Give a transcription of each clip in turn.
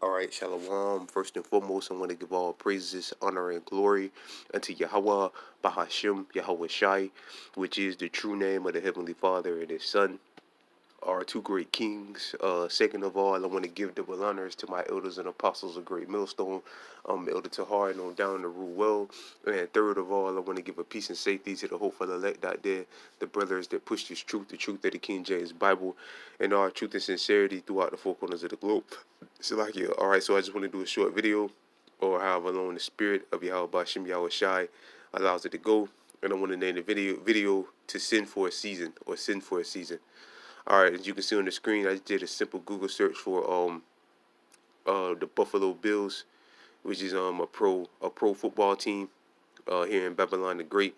All right, Shalom. First and foremost, I want to give all praises, honor, and glory unto Yahweh, Bahashim, Yahweh Shai, which is the true name of the Heavenly Father and His Son, our two great kings. Second of all, I want to give double honors to my elders and apostles of Great Millstone, Elder Tahar and on down to rule well. And third of all, I want to give a peace and safety to the hopeful elect out there, the brothers that push this truth, the truth of the King James Bible, and our truth and sincerity throughout the four corners of the globe. So like, yeah, all right, so I just want to do a short video, or however long the spirit of Yahweh Bashim Yahweh Shai allows it to go. And I want to name the video to Sin for a Season, or Sin for a Season. All right, as you can see on the screen, I did a simple Google search for the Buffalo Bills, which is a pro football team here in Babylon the Great.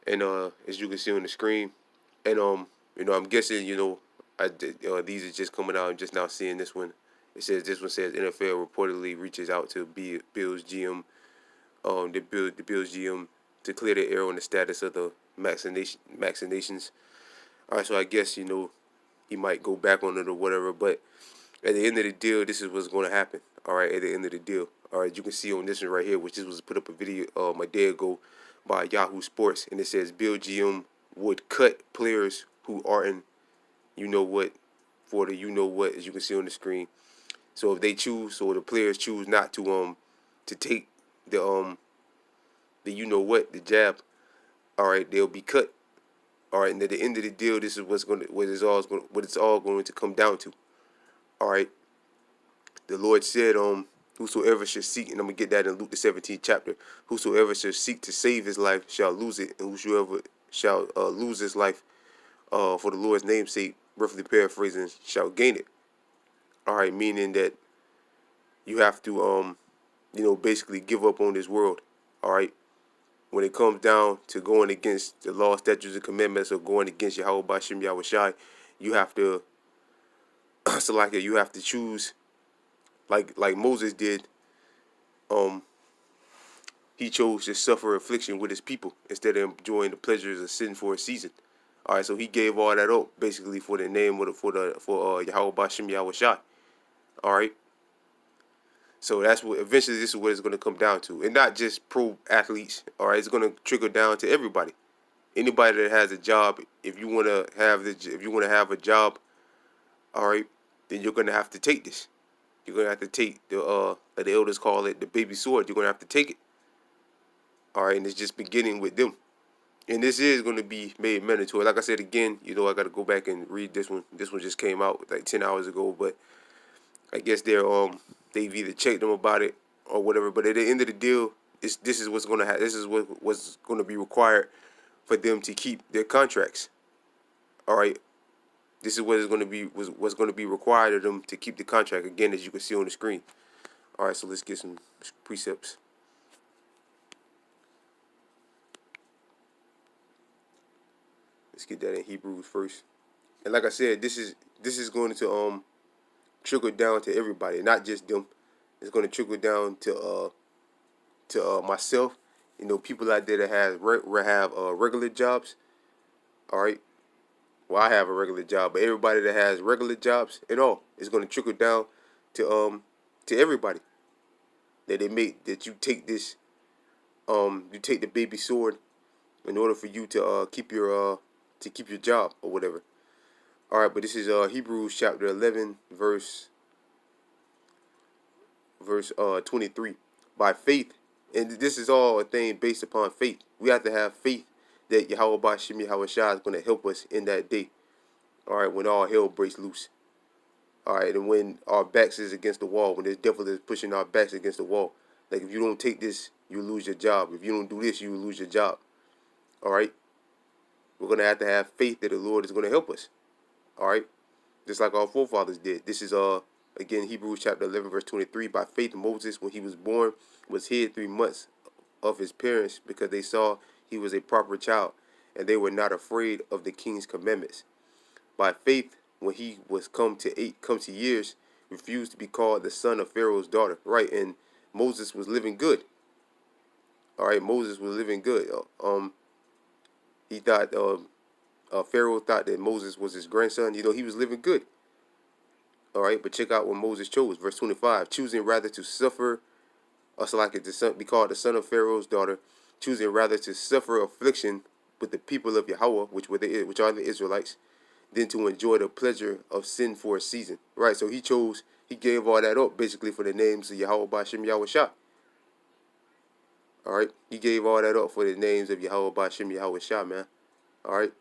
And as you can see on the screen, and I'm guessing these are just coming out. I'm just now seeing this one. This one says NFL reportedly reaches out to Bills GM, the Bills GM to clear the air on the status of the vaccinations. All right, so I guess he might go back on it or whatever, but at the end of the deal, this is what's going to happen. All right, at the end of the deal. All right, you can see on this one right here, which was put up a video a day ago by Yahoo Sports, and it says Bill GM would cut players who aren't, for the what, as you can see on the screen. So if they choose, or the players choose not to take the the jab, all right, they'll be cut. All right, and at the end of the deal, this is what it's all going to come down to. All right, the Lord said, whosoever shall seek, and I'm gonna get that in Luke the 17th chapter. Whosoever shall seek to save his life shall lose it, and whosoever shall lose his life for the Lord's name's sake, roughly paraphrasing, shall gain it. All right, meaning that you have to basically give up on this world. All right, when it comes down to going against the law, statutes, and commandments, or going against Yahweh Bashim Yahweh Shai, you have to you have to choose, like Moses did. He chose to suffer affliction with his people instead of enjoying the pleasures of sin for a season. All right, so he gave all that up basically for the name of for Yahweh Bashim Yahweh Shai. All right. So that's what eventually this is what it's going to come down to, and not just pro athletes. All right, it's going to trickle down to everybody. Anybody that has a job, if you want to have a job, all right, then you're going to have to take this. You're going to have to take like the elders call it, the baby sword. You're going to have to take it. All right, and it's just beginning with them. And this is going to be made mandatory. Like I said again, I got to go back and read this one. This one just came out like 10 hours ago, but I guess they've either checked them about it or whatever. But at the end of the deal, this is what's going to happen. This is what's going to be required for them to keep their contracts. All right, this is what is going to be what's going to be required of them to keep the contract. Again, as you can see on the screen. All right, so let's get some precepts. Let's get that in Hebrews first. And like I said, this is going to trickle down to everybody, not just them. It's going to trickle down to myself. People out there that have regular jobs. All right. Well, I have a regular job, but everybody that has regular jobs and all, it's going to trickle down to everybody. That you take this, you take the baby sword in order for you to keep your job or whatever. All right, but this is Hebrews chapter 11, verse 23. By faith, and this is all a thing based upon faith. We have to have faith that Yahweh Bashim Yahweh Shai is going to help us in that day. All right, when all hell breaks loose. All right, and when our backs is against the wall, when this devil is pushing our backs against the wall. Like, if you don't take this, you lose your job. If you don't do this, you lose your job. All right, we're going to have faith that the Lord is going to help us. All right, just like our forefathers did. This is again Hebrews chapter 11 verse 23. By faith Moses, when he was born, was hid 3 months of his parents because they saw he was a proper child, and they were not afraid of the king's commandments. By faith, when he was come to years, refused to be called the son of Pharaoh's daughter. Right, and Moses was living good. All right, Moses was living good. He thought Pharaoh thought that Moses was his grandson. He was living good. All right, but check out what Moses chose. Verse 25, choosing rather to suffer, or so like it to be called the son of Pharaoh's daughter, choosing rather to suffer affliction with the people of Yahweh, which are the Israelites, than to enjoy the pleasure of sin for a season. Right, so he gave all that up basically for the names of Yahweh Bashem Yahweh Shah. All right, he gave all that up for the names of Yahweh Bashem Yahweh Shah, man. All right,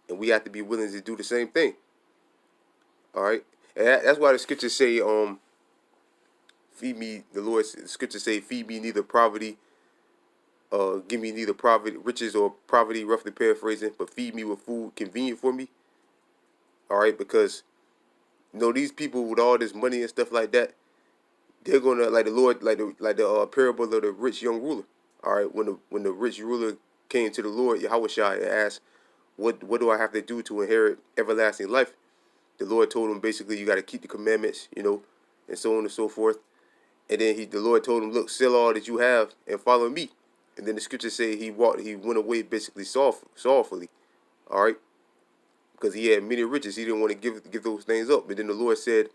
and we have to be willing to do the same thing. All right, and that's why the scriptures say, feed me. The scriptures say, feed me neither poverty, give me neither poverty, riches or poverty, roughly paraphrasing, but feed me with food convenient for me. All right, because these people with all this money and stuff like that, they're gonna like the Lord, like the parable of the rich young ruler. All right, when the rich ruler came to the Lord Yahweh Shai and asked, what do I have to do to inherit everlasting life? The Lord told him basically you got to keep the commandments, and so on and so forth. And then the Lord told him, look, sell all that you have and follow me. And then the scriptures say he went away basically sorrowfully. All right, because he had many riches, he didn't want to give those things up. But then the Lord said,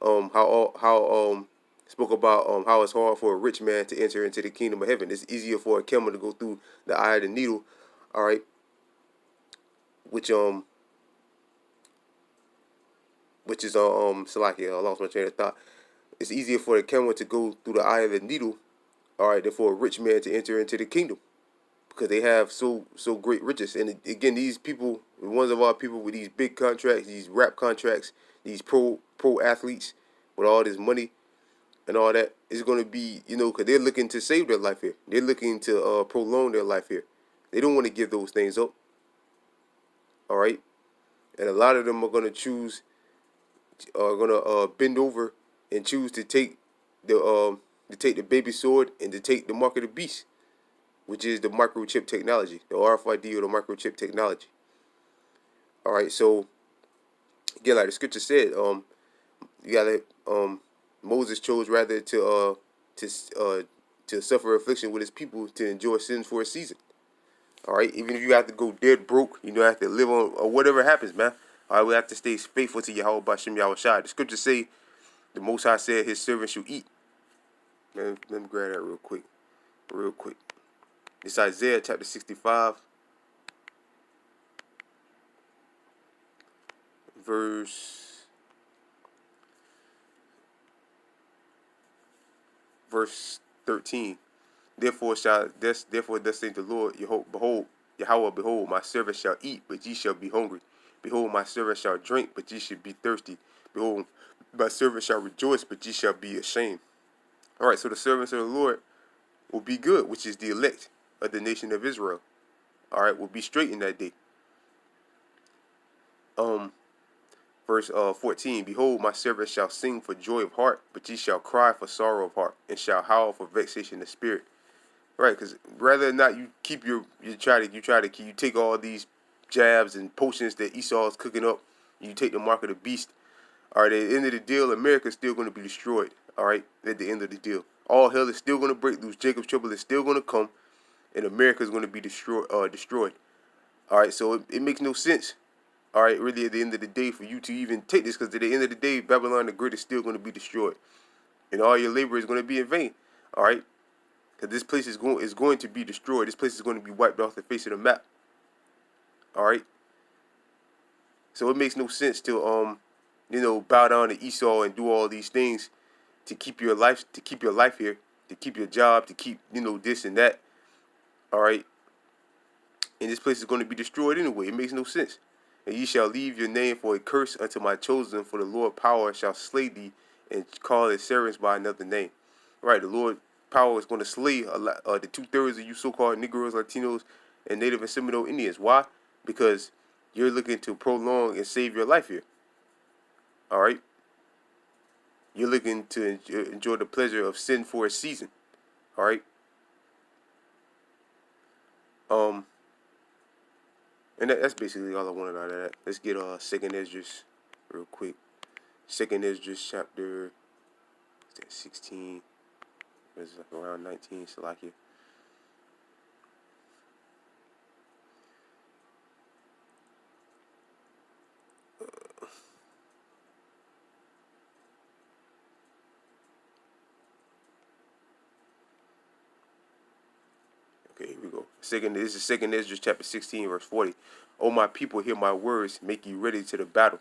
how spoke about how it's hard for a rich man to enter into the kingdom of heaven. It's easier for a camel to go through the eye of the needle. All right, which is Salakia, I lost my train of thought. It's easier for a camel to go through the eye of the needle, all right, than for a rich man to enter into the kingdom, because they have so great riches. And again, these people, ones of our people with these big contracts, these rap contracts, these pro athletes with all this money and all that, is going to be, because they're looking to save their life here. They're looking to prolong their life here. They don't want to give those things up. All right, and a lot of them are going to bend over and choose to take the baby sword and to take the mark of the beast, which is the microchip technology, the RFID or the microchip technology. All right, so again, like the scripture said, you gotta Moses chose rather to suffer affliction with his people to enjoy sins for a season. All right, even if you have to go dead broke, have to live on or whatever happens, man. All right, we have to stay faithful to Yahweh Bashem Yahweh Shai. The scriptures say the Most High said his servants shall eat. Let me grab that real quick. It's Isaiah chapter 65, verse 13. Therefore thus saith the Lord, behold, behold, my servant shall eat, but ye shall be hungry. Behold, my servant shall drink, but ye shall be thirsty. Behold, my servant shall rejoice, but ye shall be ashamed. All right, so the servants of the Lord will be good, which is the elect of the nation of Israel. All right, will be straight in that day. Verse 14, behold, my servant shall sing for joy of heart, but ye shall cry for sorrow of heart, and shall howl for vexation of spirit. Right, because rather than not, you take all these jabs and potions that Esau is cooking up, you take the mark of the beast. All right, at the end of the deal, America is still going to be destroyed. All right, at the end of the deal, all hell is still going to break loose. Jacob's trouble is still going to come, and America is going to be destroyed. All right, so it makes no sense. All right, really, at the end of the day, for you to even take this, because at the end of the day, Babylon the Great is still going to be destroyed, and all your labor is going to be in vain. All right, because this place is going to be destroyed. This place is going to be wiped off the face of the map. All right, so it makes no sense to bow down to Esau and do all these things to keep your life here, to keep your job, to keep this and that. All right, and this place is going to be destroyed anyway. It makes no sense. And ye shall leave your name for a curse unto my chosen, for the Lord power shall slay thee, and call his servants by another name. Right, the Lord power is going to slay the 2/3 of you so-called Negroes, Latinos, and Native and Seminole Indians. Why? Because you're looking to prolong and save your life here. All right, you're looking to enjoy the pleasure of sin for a season. All right. And that's basically all I wanted out of that. Let's get 2nd Esdras real quick. 2nd Esdras chapter 16. It's like around 19, Salakia. This is Second Ezra chapter 16 verse 40. O my people, hear my words, make you ready to the battle.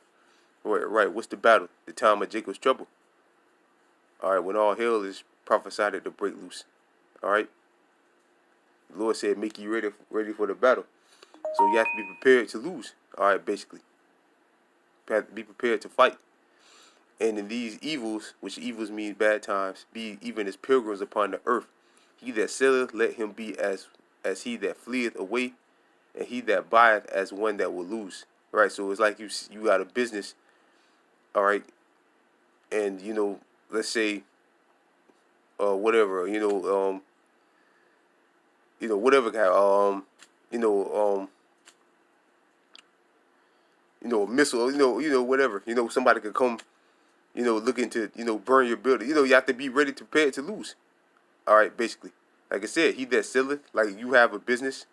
Right. What's the battle? The time of Jacob's trouble. All right. When all hell is prophesied to break loose. All right. The Lord said, make you ready for the battle. So you have to be prepared to lose. All right. Basically, you have to be prepared to fight. And in these evils, which evils mean bad times, be even as pilgrims upon the earth. He that saileth, let him be as he that fleeth away, and he that buyeth as one that will lose. Right. So it's like you got a business. All right. And let's say, whatever, whatever a missile, whatever, somebody could come, looking to, burn your building. You have to be ready to prepare to lose. All right, basically, like I said, he that selleth, like you have a business,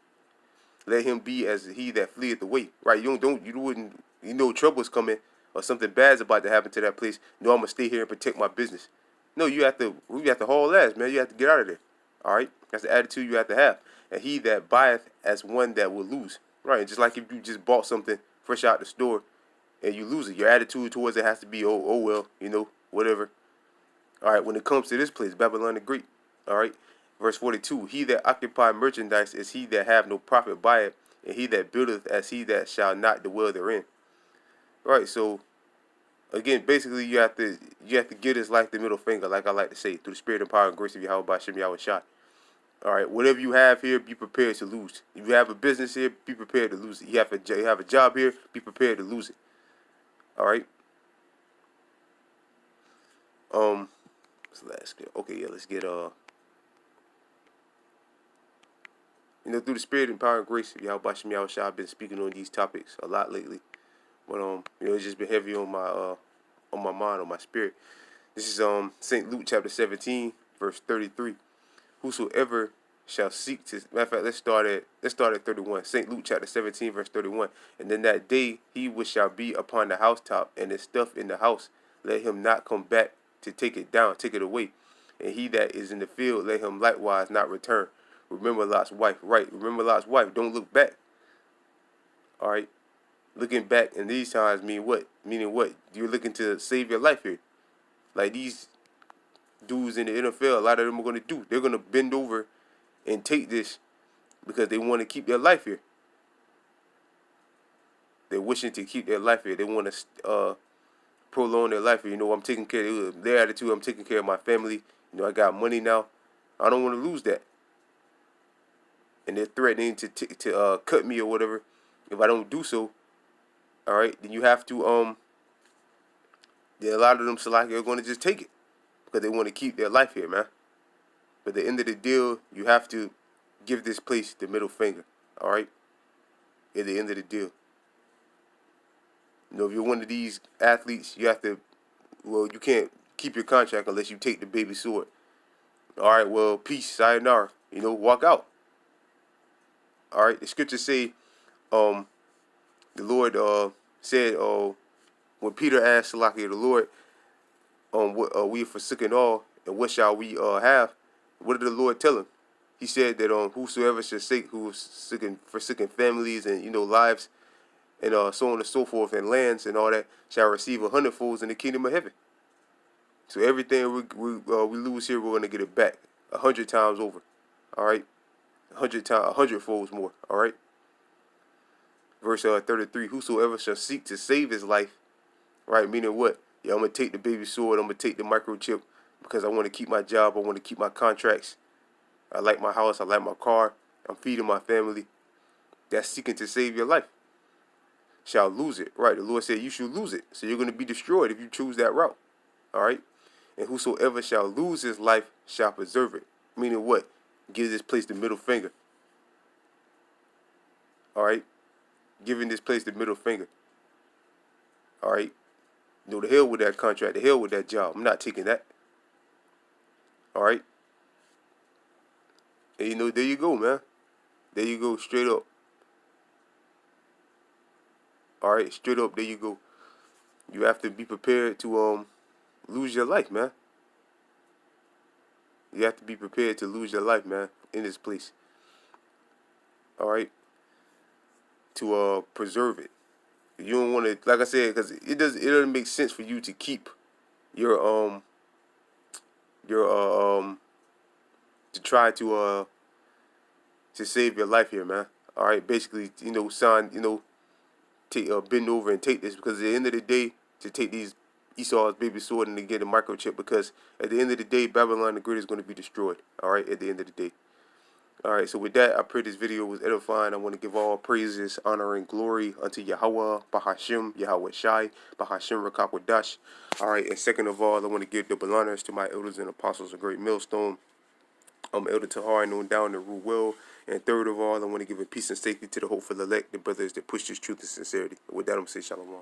let him be as he that fleeth away. Right, you wouldn't, trouble's coming or something bad's about to happen to that place. No, I'm gonna stay here and protect my business. No, you have to haul ass, man. You have to get out of there. All right, that's the attitude you have to have. And he that buyeth as one that will lose. Right, just like if you just bought something fresh out the store and you lose it, your attitude towards it has to be, oh well, whatever. All right, when it comes to this place, Babylon the Great. All right, verse 42, he that occupy merchandise is he that have no profit by it, and he that buildeth as he that shall not dwell therein. All right, so again, basically you have to give this life the middle finger, like I like to say, through the spirit and power and grace of Yahweh Bashim Yahweh Shai. All right, whatever you have here, be prepared to lose. If you have a business here, be prepared to lose it. You have a job here, be prepared to lose it. All right. So let's get let's get through the spirit and power and grace of Yahweh Bashim Yahweh Shai. I've been speaking on these topics a lot lately, but it's just been heavy on my mind, on my spirit. This is St. Luke chapter 17 verse 33. Whosoever shall seek to, matter of fact, let's start at 31. St. Luke chapter 17 verse 31. And then that day he which shall be upon the housetop and is stuff in the house, let him not come back to take it down, take it away. And he that is in the field, let him likewise not return. Remember Lot's wife. Right, remember Lot's wife. Don't look back. All right. Looking back in these times mean what? Meaning what? You're looking to save your life here. Like these dudes in the NFL, a lot of them are going to do. They're going to bend over and take this because they want to keep their life here. They're wishing to keep their life here. They want to prolong their life here. I'm taking care of their attitude. I'm taking care of my family. I got money now. I don't want to lose that. And they're threatening to cut me or whatever if I don't do so. All right, then you have to a lot of them Salaki are going to just take it because they want to keep their life here, man. But at the end of the deal, you have to give this place the middle finger. All right, at the end of the deal. If you're one of these athletes, you have to, you can't keep your contract unless you take the baby sword. All right, well, peace, sayonara. Walk out. All right, the scriptures say, the Lord said, when Peter asked Salaki the Lord, what we are forsaken all, and what shall we have? What did the Lord tell him? He said that whosoever shall seek, who is forsaken families and lives, and so on and so forth, and lands and all that, shall receive 100-folds in the kingdom of heaven. So everything we lose here, we're going to get it back 100 times over. All right, 100-folds more. All right. Verse 33. Whosoever shall seek to save his life, right? Meaning what? Yeah, I'm gonna take the baby sword. I'm gonna take the microchip because I want to keep my job. I want to keep my contracts. I like my house. I like my car. I'm feeding my family. That's seeking to save your life. Shall lose it. Right. The Lord said you should lose it. So you're going to be destroyed if you choose that route. All right. And whosoever shall lose his life shall preserve it. Meaning what? Give this place the middle finger. All right. Giving this place the middle finger. All right. The hell with that contract. The hell with that job. I'm not taking that. All right. And there you go, man. There you go, straight up. All right, straight up, there you go. You have to be prepared to lose your life, man. You have to be prepared to lose your life, man, in this place. all right, to preserve it. You don't want to, like I said, because it doesn't make sense for you to keep your your to try to save your life here, man. All right, basically, sign, take bend over and take this, because at the end of the day, to take these Esau's baby sword and to get a microchip, because at the end of the day, Babylon the Great is going to be destroyed. All right, at the end of the day. All right, so with that, I pray this video was edifying. I want to give all praises, honor, and glory unto Yahweh, Bahashim, Yahweh Shai, Bahashim Rakakwadash. All right, and second of all, I want to give double honors to my elders and apostles of Great Millstone. Elder Tahar, known down to Ruel. And third of all, I want to give a peace and safety to the hopeful elect, the brothers that push this truth and sincerity. With that, I'm going to say shalom.